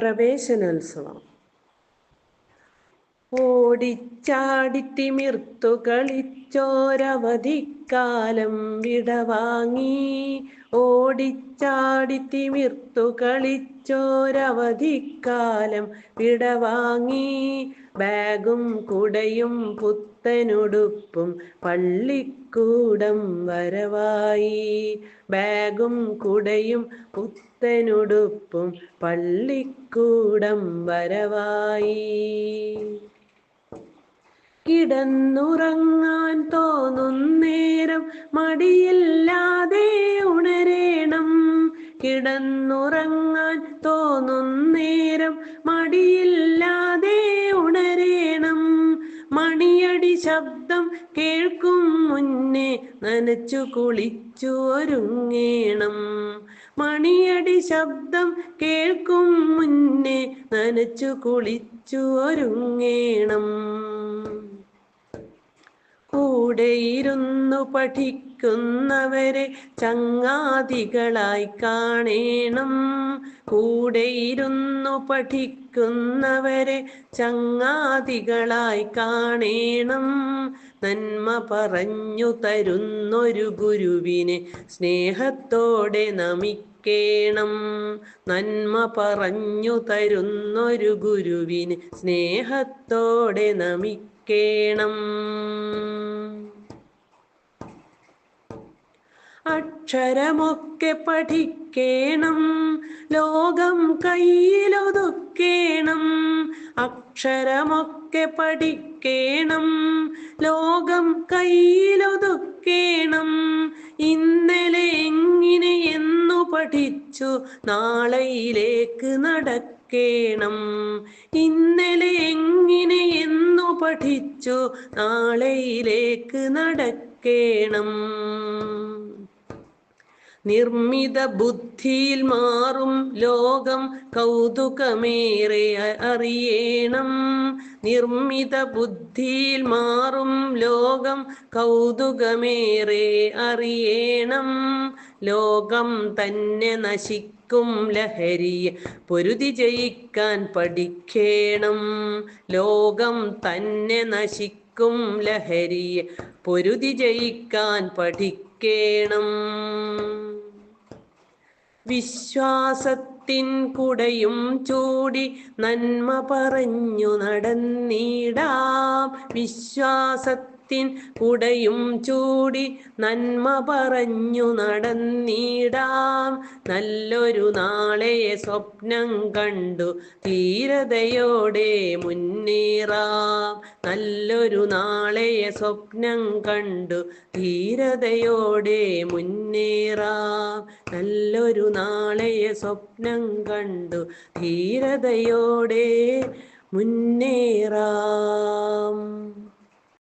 പ്രവേശനോത്സവം. ഓടിച്ചാടിത്തിമിർത്തു കളിച്ചോരവധിക്കാലം വിടവാങ്ങി. ഓടിച്ചാടിത്തിമിർത്തു കളിച്ചോരവധിക്കാലം വിടവാങ്ങി. ബാഗും കുടയും പുത്തനുടുപ്പും പള്ളിക്കൂടം വരവായി. ബാഗും കുടയും പുത്തനുടുപ്പും പള്ളിക്കൂടം വരവായി. കിടന്നുറങ്ങാൻ തോന്നുന്നേരം മടിയില്ലാതെ ഉണരേണം. കിടന്നുറങ്ങാൻ തോന്നുന്നേരം മടിയില്ലാതെ ഉണരേണം. മണിയടി ശബ്ദം കേൾക്കും മുന്നേ നനച്ചു കുളിച്ചു ഒരുങ്ങേണം. മണിയടി ശബ്ദം കേൾക്കും മുന്നേ നനച്ചു കുളിച്ചു ഒരുങ്ങേണം. കൂടെയിരുന്നു പഠിക്കുന്നവരെ ചങ്ങാതികളായി കാണേണം. കൂടെയിരുന്നു പഠിക്കുന്നവരെ ചങ്ങാതികളായി കാണേണം. നന്മ പറഞ്ഞു തരുന്നൊരു ഗുരുവിനെ സ്നേഹത്തോടെ നമിക്കേണം. നന്മ പറഞ്ഞു തരുന്നൊരു ഗുരുവിനെ സ്നേഹത്തോടെ നമിക്കേണം. അക്ഷരമൊക്കെ പഠിക്കേണം, ലോകം കയ്യിലൊതുക്കേണം. അക്ഷരമൊക്കെ പഠിക്കേണം, ലോകം കയ്യിലൊതുക്കേണം. ഇന്നലെ എങ്ങനെയെന്നു പഠിച്ചു നാളെയിലേക്ക് നടക്കേണം. ഇന്നലെ എങ്ങനെയെന്നു പഠിച്ചു നാളെയിലേക്ക് നടക്കേണം. നിർമ്മിത ബുദ്ധിയിൽ മാറും ലോകം കൗതുകമേറെ അറിയണം. നിർമ്മിത ബുദ്ധിയിൽ മാറും ലോകം കൗതുകമേറെ അറിയണം. ലോകം തന്നെ നശിക്കും ലഹരിയെ പൊരുതി ജയിക്കാൻ പഠിക്കേണം. ലോകം തന്നെ നശിക്കും ലഹരിയെ പൊരുതി ജയിക്കാൻ പഠിക്കേണം. വിശ്വാസത്തിൻ കുടയും ചൂടി നന്മ പറഞ്ഞു നടന്നിടാം. വിശ്വാസത്തിൻ കുടയും ചൂടി നന്മ പറഞ്ഞു നടന്നിടാം. നല്ലൊരു നാളെയെ സ്വപ്നം കണ്ടു ധീരതയോടെ മുന്നേറാം. നല്ലൊരു നാളെയെ സ്വപ്നം കണ്ടു ധീരതയോടെ മുന്നേറാം. നല്ലൊരു നാളെയെ സ്വപ്നം കണ്ടു ധീരതയോടെ മുന്നേറാം.